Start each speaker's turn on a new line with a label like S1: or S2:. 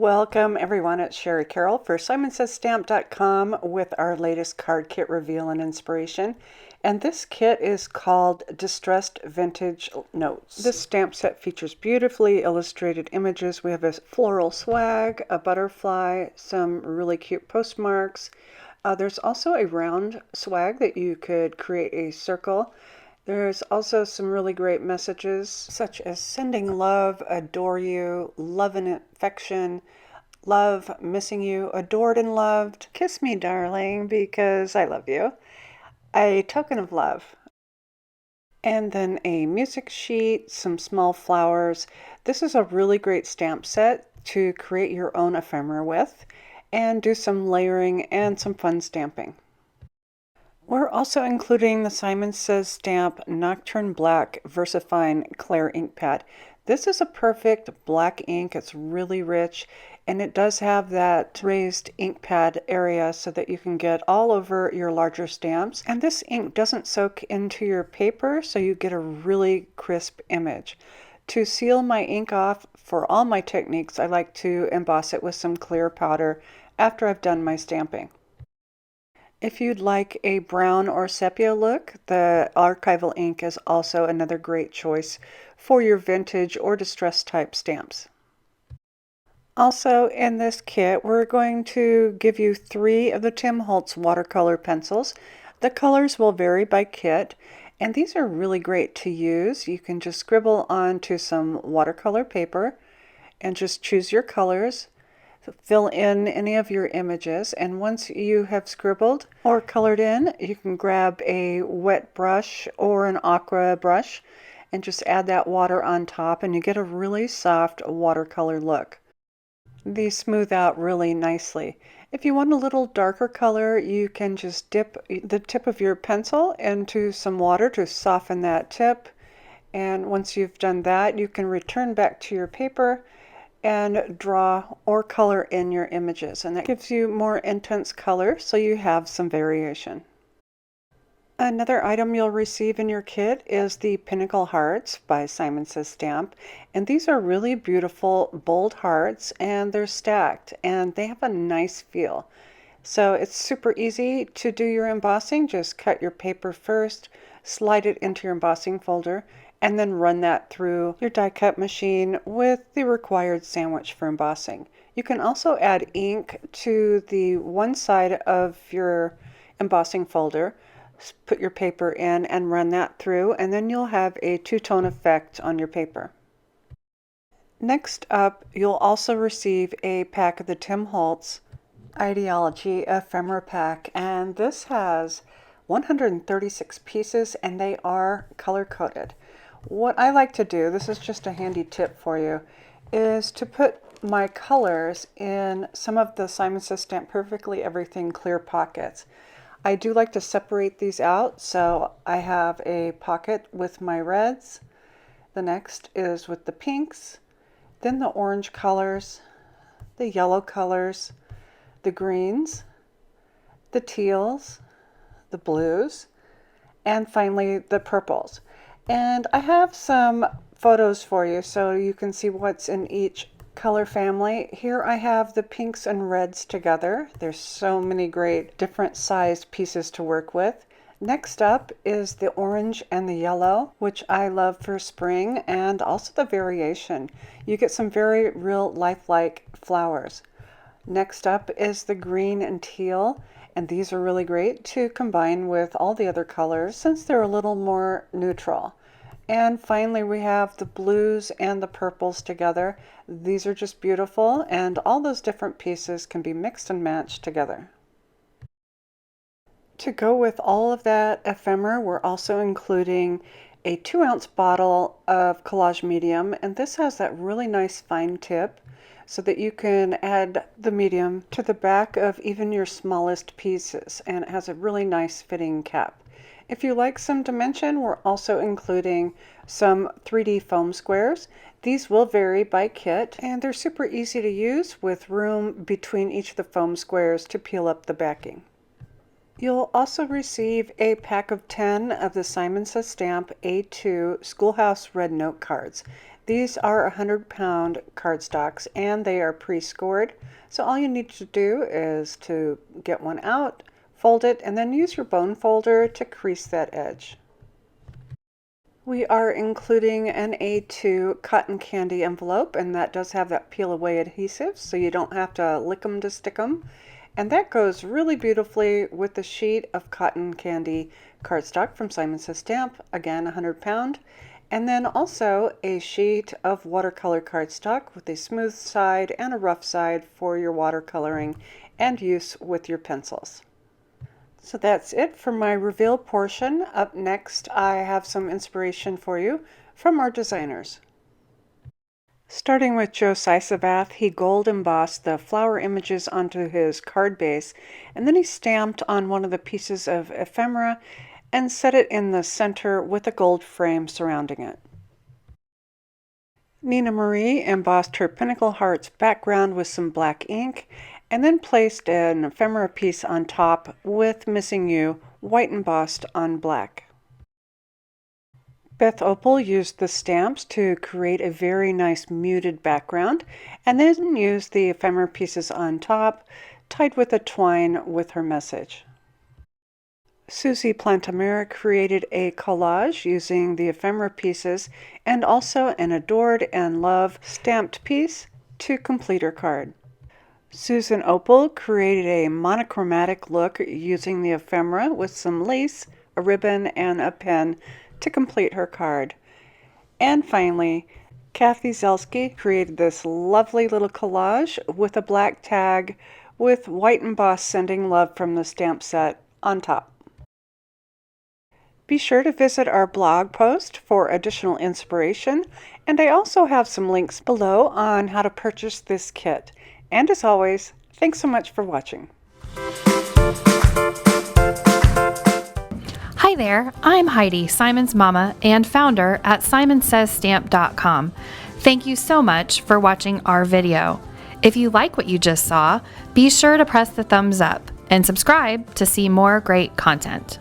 S1: Welcome everyone, it's Sherry Carroll for SimonsSaysStamp.com with our latest card kit reveal and inspiration. And this kit is called Distressed Vintage Notes. This stamp set features beautifully illustrated images. We have a floral swag, a butterfly, some really cute postmarks. There's also a round swag that you could create a circle. There's also some really great messages such as sending love, adore you, love and affection, love, missing you, adored and loved, kiss me darling because I love you, a token of love, and then a music sheet, some small flowers. This is a really great stamp set to create your own ephemera with and do some layering and some fun stamping. We're also including the Simons Says Stamp Nocturne Black VersaFine Clear ink pad. This is a perfect black ink. It's really rich and it does have that raised ink pad area so that you can get all over your larger stamps. And this ink doesn't soak into your paper, so you get a really crisp image. To seal my ink off for all my techniques, I like to emboss it with some clear powder after I've done my stamping. If you'd like a brown or sepia look, the archival ink is also another great choice for your vintage or distressed type stamps. Also in this kit, we're going to give you 3 of the Tim Holtz watercolor pencils. The colors will vary by kit, and these are really great to use. You can just scribble onto some watercolor paper and just choose your colors. Fill in any of your images, and once you have scribbled or colored in, you can grab a wet brush or an aqua brush and just add that water on top, and you get a really soft watercolor look. These smooth out really nicely. If you want a little darker color, you can just dip the tip of your pencil into some water to soften that tip, and once you've done that, you can return back to your paper and draw or color in your images, and that gives you more intense color so you have some variation. Another item you'll receive in your kit is the Pinnacle Hearts by Simons Says Stamp, and these are really beautiful bold hearts, and they're stacked and they have a nice feel. So it's super easy to do your embossing. Just cut your paper first, slide it into your embossing folder, and then run that through your die cut machine with the required sandwich for embossing. You can also add ink to the one side of your embossing folder, put your paper in and run that through, and then you'll have a two-tone effect on your paper. Next up, you'll also receive a pack of the Tim Holtz Ideology Ephemera Pack, and this has 136 pieces and they are color coded. What I like to do, this is just a handy tip for you, is to put my colors in some of the Simons Says Stamp Perfectly Everything clear pockets. I do like to separate these out, so I have a pocket with my reds, the next is with the pinks, then the orange colors, the yellow colors, the greens, the teals, the blues, and finally the purples. And I have some photos for you so you can see what's in each color family. Here I have the pinks and reds together. There's so many great different sized pieces to work with. Next up is the orange and the yellow, which I love for spring, and also the variation. You get some very real lifelike flowers. Next up is the green and teal, and these are really great to combine with all the other colors since they're a little more neutral. And finally we have the blues and the purples together. These are just beautiful, and all those different pieces can be mixed and matched together. To go with all of that ephemera, we're also including a 2-ounce bottle of collage medium, and this has that really nice fine tip so that you can add the medium to the back of even your smallest pieces, and it has a really nice fitting cap. If you like some dimension, we're also including some 3D foam squares. These will vary by kit, and they're super easy to use with room between each of the foam squares to peel up the backing. You'll also receive a pack of 10 of the Simon Says Stamp A2 Schoolhouse Red Note cards. These are 100-pound cardstocks and they are pre-scored. So all you need to do is to get one out, fold it, and then use your bone folder to crease that edge. We are including an A2 cotton candy envelope, and that does have that peel away adhesive, so you don't have to lick them to stick them. And that goes really beautifully with the sheet of cotton candy cardstock from Simon Says Stamp, again 100 pound. And then also a sheet of watercolor cardstock with a smooth side and a rough side for your watercoloring and use with your pencils. So that's it for my reveal portion. Up next, I have some inspiration for you from our designers. Starting with Joe Sisavath, he gold embossed the flower images onto his card base, and then he stamped on one of the pieces of ephemera and set it in the center with a gold frame surrounding it. Nina Marie embossed her Pinnacle Hearts background with some black ink, and then placed an ephemera piece on top with Missing You white embossed on black. Beth Opal used the stamps to create a very nice muted background, and then used the ephemera pieces on top, tied with a twine with her message. Susie Plantamera created a collage using the ephemera pieces and also an Adored and Love stamped piece to complete her card. Susan Opal created a monochromatic look using the ephemera with some lace, a ribbon, and a pen to complete her card. And finally, Kathy Zelsky created this lovely little collage with a black tag with white embossed Sending Love from the stamp set on top. Be sure to visit our blog post for additional inspiration, and I also have some links below on how to purchase this kit. And as always, thanks so much for watching.
S2: Hi there, I'm Heidi, Simon's mama and founder at simonsaysstamp.com. Thank you so much for watching our video. If you like what you just saw, be sure to press the thumbs up and subscribe to see more great content.